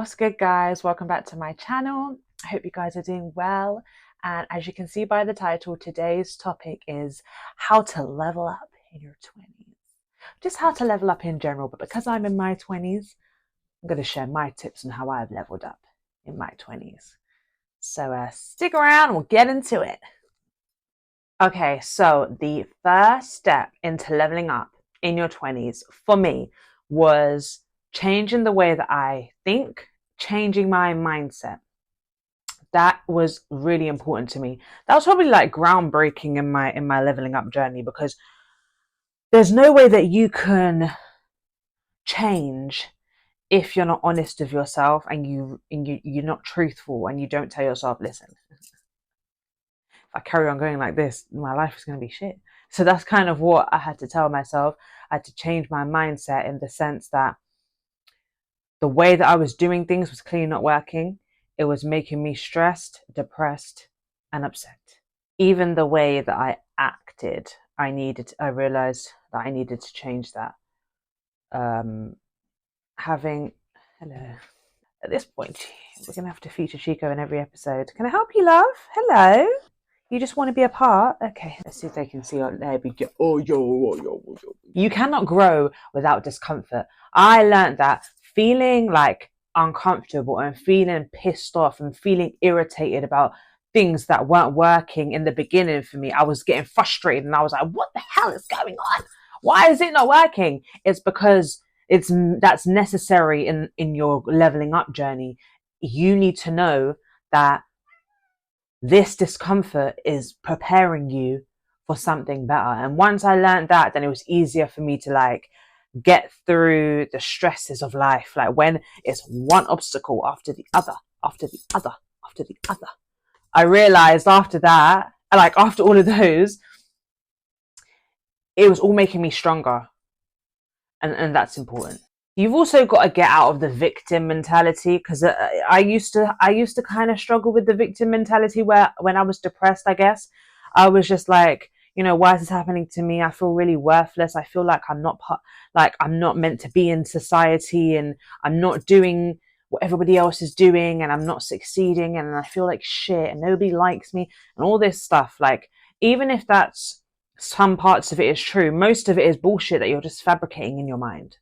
What's good, guys? Welcome back to my channel. I hope you guys are doing well. And as you can see by the title, today's topic is how to level up in your 20s. Just how to level up in general, but because I'm in my 20s, I'm going to share my tips on how I've leveled up in my 20s. So stick around and we'll get into it. Okay, so the first step into leveling up in your 20s for me was changing the way that I think, changing my mindset. That was really important to me. That was probably like groundbreaking in my leveling up journey, because there's no way that you can change if you're not honest with yourself and you're not truthful and you don't tell yourself, listen, if I carry on going like this, my life is going to be shit. So that's kind of what I had to tell myself. I had to change my mindset in the sense that the way that I was doing things was clearly not working. It was making me stressed, depressed, and upset. Even the way that I acted, I realized that I needed to change that. Hello. At this point, we're going to have to feature Chico in every episode. Can I help you, love? Hello. You just want to be a part? Okay, let's see if they can see. There we go. Oh, yo. You cannot grow without discomfort. I learned that feeling like uncomfortable and feeling pissed off and feeling irritated about things that weren't working in the beginning for me. I was getting frustrated and I was like, what the hell is going on? Why is it not working? It's because that's necessary in your leveling up journey. You need to know that this discomfort is preparing you for something better. And once I learned that, then it was easier for me to like get through the stresses of life. Like when it's one obstacle after the other, after the other, after the other. I realized after that, like after all of those, it was all making me stronger. And that's important. You've also got to get out of the victim mentality, because I used to kind of struggle with the victim mentality where when I was depressed, I guess I was just like, why is this happening to me? I feel really worthless. I feel like I'm not meant to be in society, and I'm not doing what everybody else is doing, and I'm not succeeding, and I feel like shit, and nobody likes me, and all this stuff. Like, even if that's some parts of it is true, most of it is bullshit that you're just fabricating in your mind.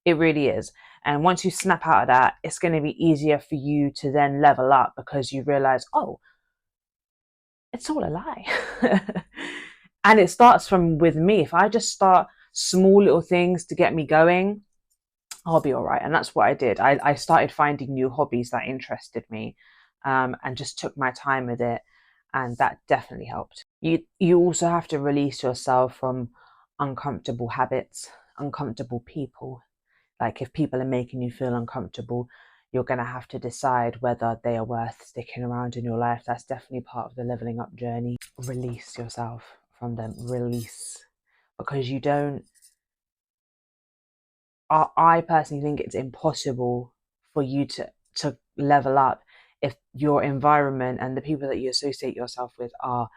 It really is. And once you snap out of that, it's going to be easier for you to then level up, because you realize, oh, it's all a lie. And it starts with me. If I just start small little things to get me going, I'll be all right. And that's what I did. I started finding new hobbies that interested me, and just took my time with it. And that definitely helped. You also have to release yourself from uncomfortable habits, uncomfortable people. Like if people are making you feel uncomfortable, you're going to have to decide whether they are worth sticking around in your life. That's definitely part of the leveling up journey. Release yourself from them. Release. Because you don't... I personally think it's impossible for you to level up if your environment and the people that you associate yourself with are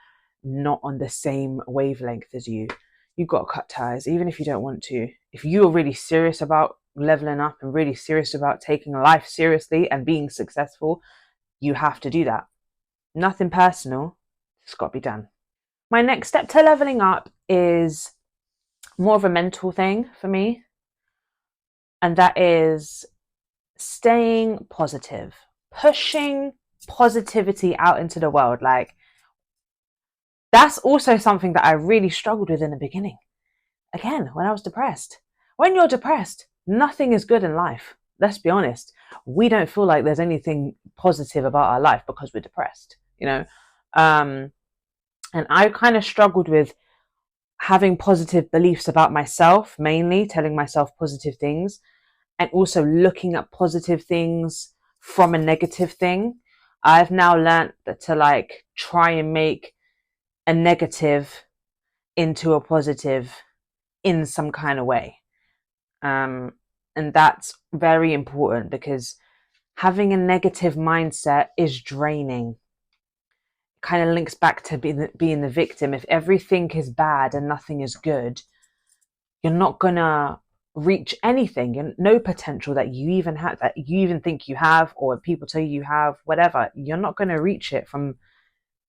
not on the same wavelength as you. You've got to cut ties, even if you don't want to. If you're really serious about leveling up and really serious about taking life seriously and being successful, you have to do that. Nothing personal, it's got to be done. My next step to leveling up is more of a mental thing for me, and that is staying positive, pushing positivity out into the world. Like, that's also something that I really struggled with in the beginning. Again, when I was depressed. When you're depressed, nothing is good in life. Let's be honest. We don't feel like there's anything positive about our life because we're depressed, And I kind of struggled with having positive beliefs about myself, mainly telling myself positive things, and also looking at positive things from a negative thing. I've now learned that to like try and make a negative into a positive in some kind of way. And that's very important, because having a negative mindset is draining. It kind of links back to being the victim. If everything is bad and nothing is good, you're not gonna reach anything, and no potential that you even have, that you even think you have, or people tell you have, whatever. You're not going to reach it from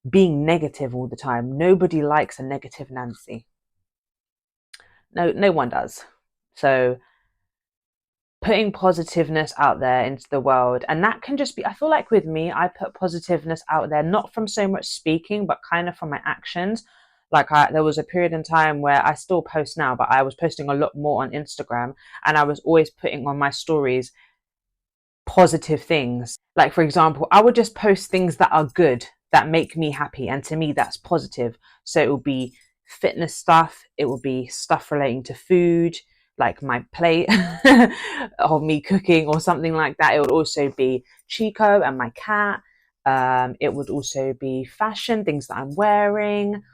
being negative all the time. Nobody likes a negative Nancy. No one does. So putting positiveness out there into the world, and that can just be, I feel like with me, I put positiveness out there not from so much speaking, but kind of from my actions. Like there was a period in time where I still post now, but I was posting a lot more on Instagram, and I was always putting on my stories positive things. Like, for example, I would just post things that are good, that make me happy, and to me that's positive. So it will be fitness stuff, it will be stuff relating to food, like my plate of me cooking or something like that. It would also be Chico and my cat. It would also be fashion, things that I'm wearing,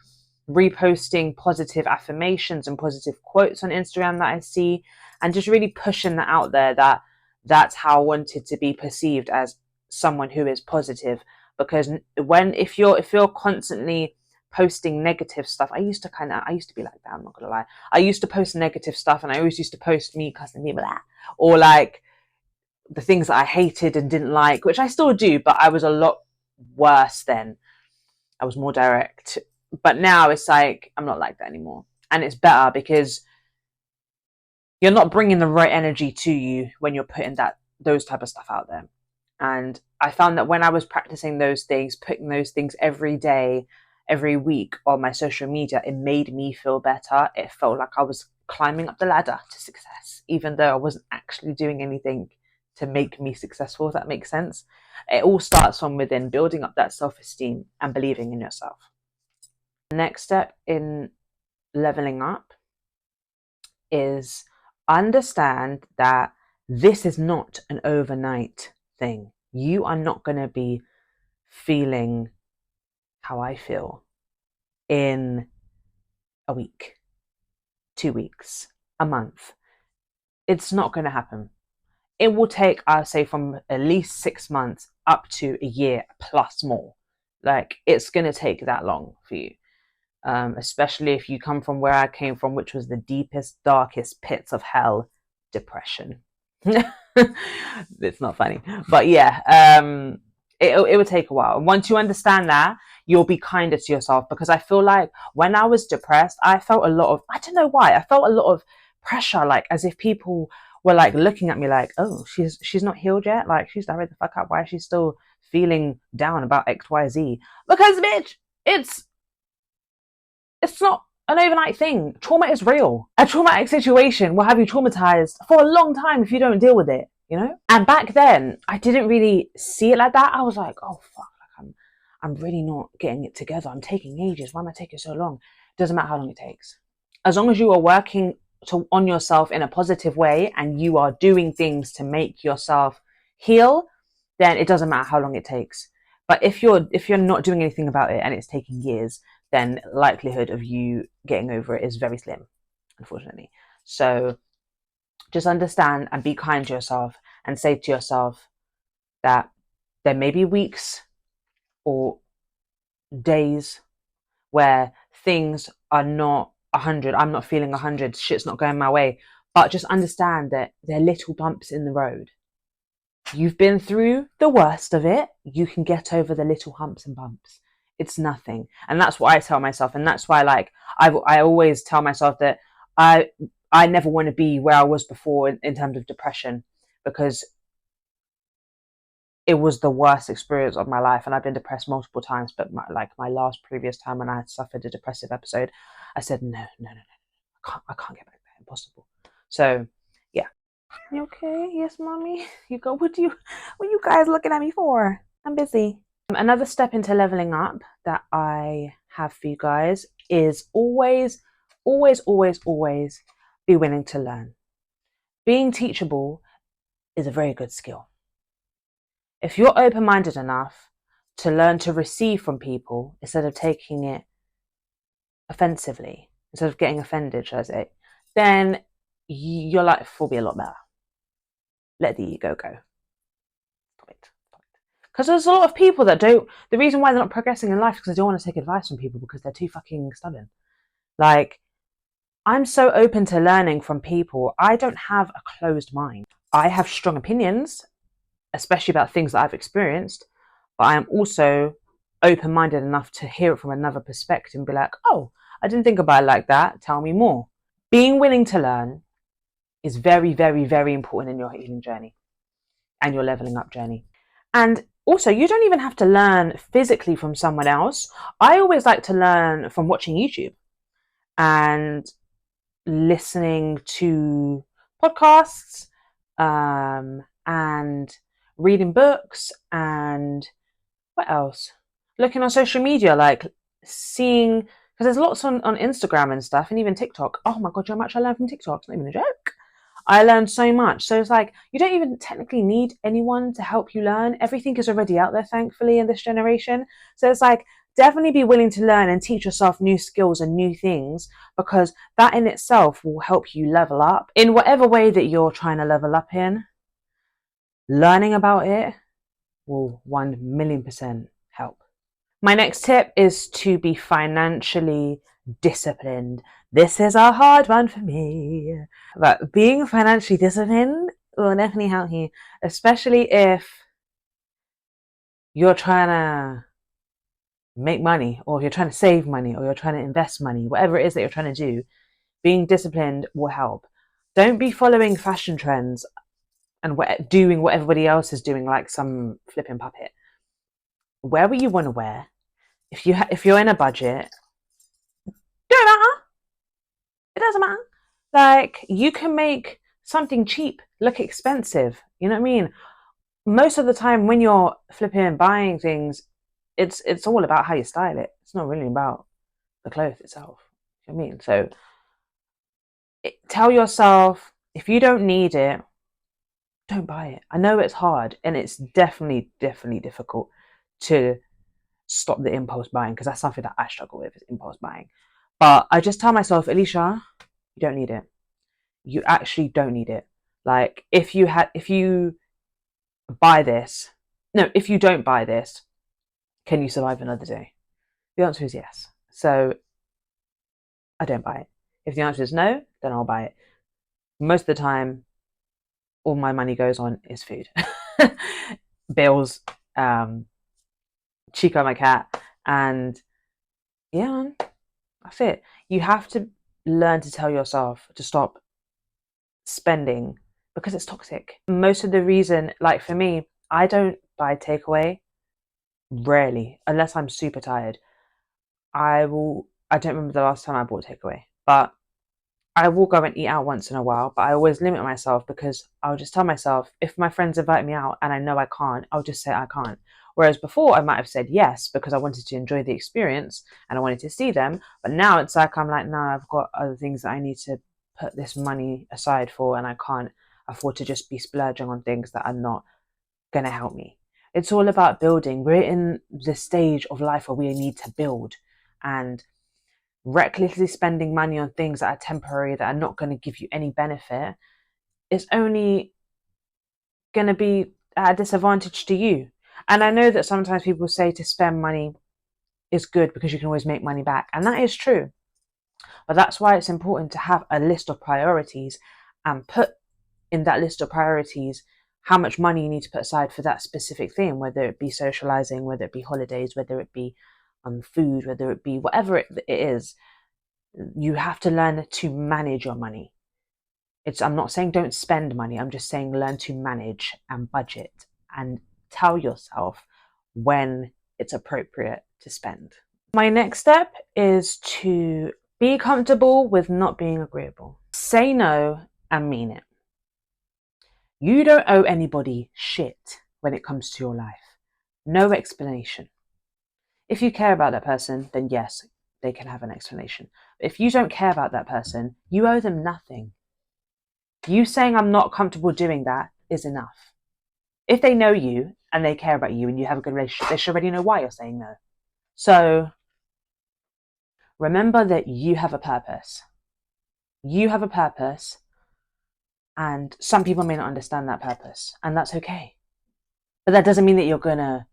reposting positive affirmations and positive quotes on Instagram that I see, and just really pushing that out there, that that's how I wanted to be perceived, as someone who is positive. Because if you're constantly posting negative stuff, I used to be like that, I'm not gonna lie. I used to post negative stuff, and I always used to post me cussing people out, or like the things that I hated and didn't like, which I still do, but I was a lot worse then. I was more direct. But now it's like, I'm not like that anymore. And it's better because you're not bringing the right energy to you when you're putting those type of stuff out there. And I found that when I was practicing those things, putting those things every day, every week on my social media, it made me feel better. It felt like I was climbing up the ladder to success, even though I wasn't actually doing anything to make me successful, if that makes sense. It all starts from within, building up that self-esteem and believing in yourself. The next step in leveling up is understand that this is not an overnight thing. You are not going to be feeling how I feel in a week, 2 weeks, a month. It's not going to happen. It will take, I'll say, from at least 6 months up to a year plus more. Like, it's going to take that long for you. Especially if you come from where I came from, which was the deepest, darkest pits of hell, depression. It's not funny, but yeah, it would take a while. And once you understand that, you'll be kinder to yourself. Because I feel like when I was depressed, I felt a lot of, I don't know why, I felt a lot of pressure, like as if people were like looking at me like, oh, she's not healed yet, like she's died the fuck up, why is she still feeling down about XYZ? Because bitch, it's not an overnight thing. Trauma is real. A traumatic situation will have you traumatized for a long time if you don't deal with it, you know? And back then, I didn't really see it like that. I was like, oh fuck, like I'm really not getting it together. I'm taking ages. Why am I taking so long? It doesn't matter how long it takes. As long as you are working on yourself in a positive way and you are doing things to make yourself heal, then it doesn't matter how long it takes. But if you're not doing anything about it and it's taking years, then likelihood of you getting over it is very slim, unfortunately. So just understand and be kind to yourself, and say to yourself that there may be weeks or days where things are not 100. I'm not feeling 100. Shit's not going my way. But just understand that they're little bumps in the road. You've been through the worst of it. You can get over the little humps and bumps. It's nothing. And that's what I tell myself. And that's why, like, I always tell myself that I never want to be where I was before in terms of depression, because it was the worst experience of my life. And I've been depressed multiple times. But my last previous time when I had suffered a depressive episode, I said, no. I can't get back there. Impossible. So, yeah. You okay? Yes, mommy. You go, what you guys looking at me for? I'm busy. Another step into leveling up that I have for you guys is always be willing to learn. Being teachable is a very good skill. If you're open-minded enough to learn to receive from people instead of taking it offensively, instead of getting offended, should I say, then your life will be a lot better. Let the ego go. Stop it. Because there's a lot of people that don't, the reason why they're not progressing in life is because they don't want to take advice from people, because they're too fucking stubborn. Like, I'm so open to learning from people. I don't have a closed mind. I have strong opinions, especially about things that I've experienced, but I am also open-minded enough to hear it from another perspective and be like, oh, I didn't think about it like that. Tell me more. Being willing to learn is very, very, very important in your healing journey and your leveling up journey. And also, you don't even have to learn physically from someone else. I always like to learn from watching YouTube and listening to podcasts, and reading books, and what else? Looking on social media, like seeing, because there's lots on Instagram and stuff, and even TikTok. Oh my God, you know how much I learned from TikTok? It's not even a joke. I learned so much. So it's like, you don't even technically need anyone to help you learn. Everything is already out there, thankfully, in this generation. So it's like, definitely be willing to learn and teach yourself new skills and new things, because that in itself will help you level up in whatever way that you're trying to level up in. Learning about it will 1,000,000% help. My next tip is to be financially disciplined. This is a hard one for me, but being financially disciplined will definitely help you, especially if you're trying to make money, or if you're trying to save money, or you're trying to invest money, whatever it is that you're trying to do. Being disciplined will help. Don't be following fashion trends and doing what everybody else is doing like some flipping puppet. Wear what you want to wear. If you're in a budget, don't matter. It doesn't matter. Like, you can make something cheap look expensive. You know what I mean? Most of the time when you're flipping buying things, it's all about how you style it. It's not really about the clothes itself. You know what I mean? So tell yourself, if you don't need it, don't buy it. I know it's hard, and it's definitely difficult to stop the impulse buying, because that's something that I struggle with, is impulse buying. But I just tell myself, Alicia, you don't need it. You actually don't need it. Like, if you buy this, no, if you don't buy this, can you survive another day? The answer is yes. So I don't buy it. If the answer is no, then I'll buy it. Most of the time, all my money goes on is food, bills, Chico, my cat, and yeah, that's it. You have to learn to tell yourself to stop spending, because it's toxic. Most of the reason, like for me, I don't buy takeaway, rarely, unless I'm super tired. I don't remember the last time I bought takeaway, but I will go and eat out once in a while, but I always limit myself, because I'll just tell myself, if my friends invite me out and I know I can't, I'll just say I can't. Whereas before I might have said yes because I wanted to enjoy the experience and I wanted to see them. But now it's like, I'm like, no, I've got other things that I need to put this money aside for, and I can't afford to just be splurging on things that are not going to help me. It's all about building. We're in the stage of life where we need to build, and recklessly spending money on things that are temporary, that are not going to give you any benefit, is only going to be at a disadvantage to you. And I know that sometimes people say to spend money is good because you can always make money back, and that is true. But that's why it's important to have a list of priorities, and put in that list of priorities how much money you need to put aside for that specific thing, whether it be socializing, whether it be holidays, whether it be food, whether it be whatever it is. You have to learn to manage your money. I'm not saying don't spend money. I'm just saying learn to manage and budget, and tell yourself when it's appropriate to spend. My next step is to be comfortable with not being agreeable. Say no and mean it. You don't owe anybody shit when it comes to your life. No explanation. If you care about that person, then yes, they can have an explanation. But if you don't care about that person, you owe them nothing. You saying I'm not comfortable doing that is enough. If they know you and they care about you and you have a good relationship, they should already know why you're saying no. So remember that you have a purpose. You have a purpose, and some people may not understand that purpose, and that's okay. But that doesn't mean that you're going to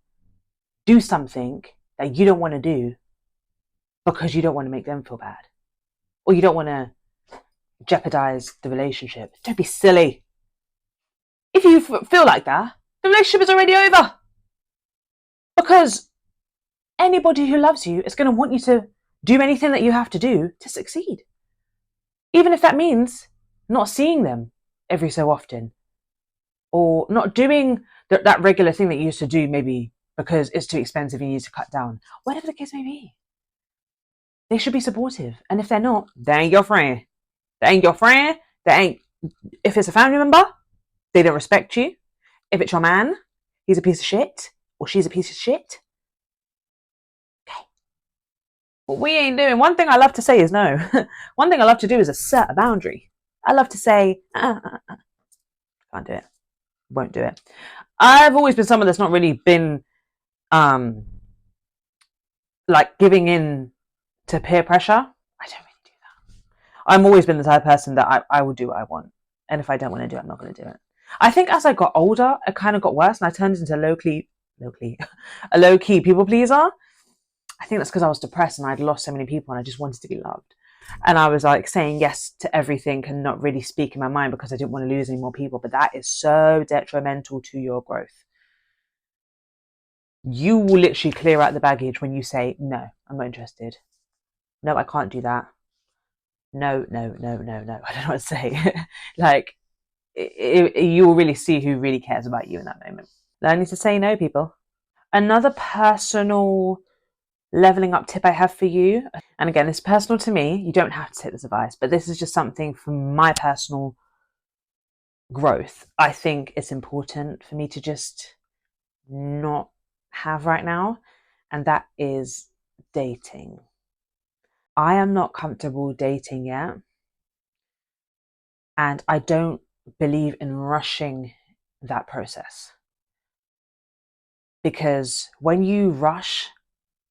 do something that you don't want to do because you don't want to make them feel bad, or you don't want to jeopardize the relationship. Don't be silly. If you feel like that, the relationship is already over. Because anybody who loves you is going to want you to do anything that you have to do to succeed. Even if that means not seeing them every so often, or not doing that regular thing that you used to do, maybe because it's too expensive and you need to cut down. Whatever the case may be, they should be supportive. And if they're not, they ain't your friend. They ain't your friend. They ain't. If it's a family member, they don't respect you. If it's your man, he's a piece of shit, or she's a piece of shit. Okay. What we ain't doing. One thing I love to say is no. One thing I love to do is assert a boundary. I love to say, can't do it. Won't do it. I've always been someone that's not really been like giving in to peer pressure. I don't really do that. I've always been the type of person that I will do what I want. And if I don't want to do it, I'm not going to do it. I think as I got older, it kind of got worse and I turned into a low-key people pleaser. I think that's because I was depressed and I'd lost so many people and I just wanted to be loved. And I was like saying yes to everything and not really speaking my mind because I didn't want to lose any more people. But that is so detrimental to your growth. You will literally clear out the baggage when you say, no, I'm not interested. No, I can't do that. No. I don't know what to say. Like, you will really see who really cares about you in that moment. Learning to say no, people. Another personal leveling up tip I have for you, and again, it's personal to me, you don't have to take this advice, but this is just something from my personal growth. I think it's important for me to just not have right now, and that is dating. I am not comfortable dating yet, and I don't believe in rushing that process. Because when you rush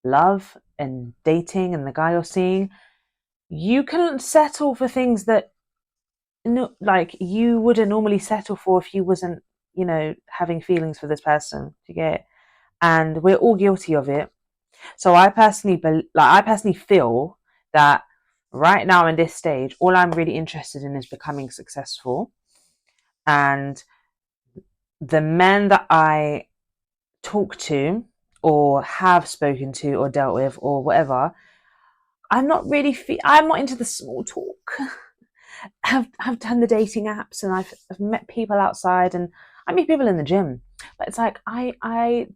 love and dating and the guy you're seeing, you can settle for things that like you wouldn't normally settle for if you wasn't, having feelings for this person. You get? And we're all guilty of it. So I personally feel that right now in this stage, all I'm really interested in is becoming successful. And the men that I talk to or have spoken to or dealt with or whatever, I'm not into the small talk. I've done the dating apps and I've met people outside and I meet people in the gym, but it's like I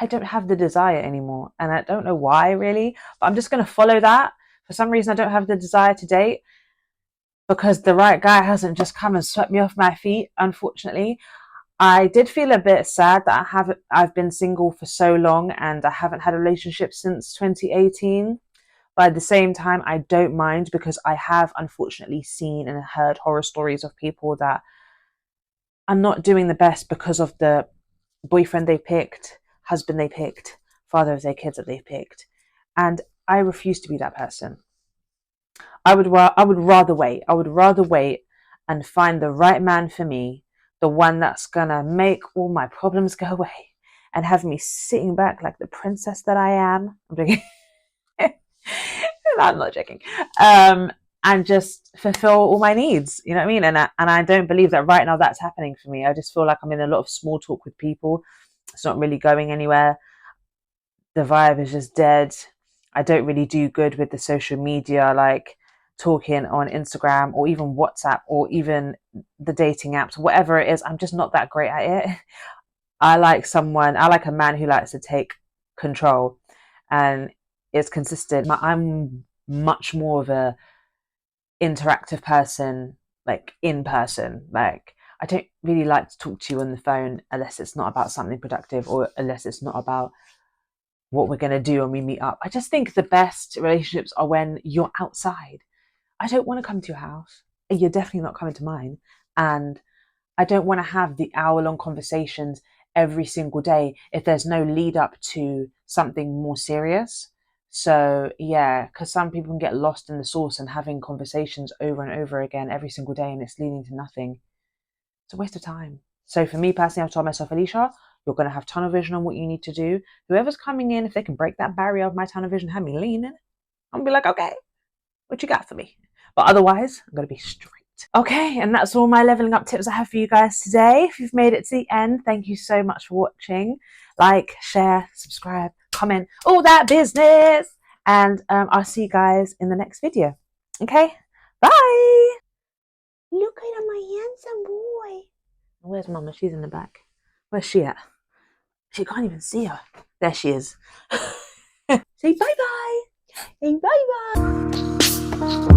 don't have the desire anymore, and I don't know why really, but I'm just going to follow that. For some reason, I don't have the desire to date because the right guy hasn't just come and swept me off my feet, unfortunately. I did feel a bit sad that I've been single for so long and I haven't had a relationship since 2018. But at the same time, I don't mind because I have unfortunately seen and heard horror stories of people that are not doing the best because of the boyfriend they picked, husband they picked, father of their kids that they've picked. And I refuse to be that person. I would rather wait. I would rather wait and find the right man for me, the one that's gonna make all my problems go away and have me sitting back like the princess that I am. I'm joking. I'm not joking. And just fulfill all my needs. You know what I mean? And I don't believe that right now that's happening for me. I just feel like I'm in a lot of small talk with people. It's not really going anywhere. The vibe is just dead. I don't really do good with the social media, like talking on Instagram or even WhatsApp or even the dating apps, whatever it is. I'm just not that great at it. I like a man who likes to take control and is consistent. I'm much more of a interactive person, like in person. Like I don't really like to talk to you on the phone unless it's not about something productive or unless it's not about what we're going to do when we meet up. I just think the best relationships are when you're outside. I don't want to come to your house. You're definitely not coming to mine. And I don't want to have the hour-long conversations every single day if there's no lead up to something more serious. So yeah, because some people can get lost in the sauce and having conversations over and over again every single day and it's leading to nothing. It's a waste of time. So for me personally, I've told myself, Alicia, you're going to have tunnel vision on what you need to do. Whoever's coming in, if they can break that barrier of my tunnel vision, have me leaning, I'm going to be like, okay, what you got for me? But otherwise, I'm going to be straight. Okay, and that's all my leveling up tips I have for you guys today. If you've made it to the end, thank you so much for watching. Like, share, subscribe, comment, all that business. And I'll see you guys in the next video. Okay, bye. Look at my handsome boy. Where's Mama? She's in the back. Where's she at? She can't even see her. There she is. Say bye-bye. Say bye-bye.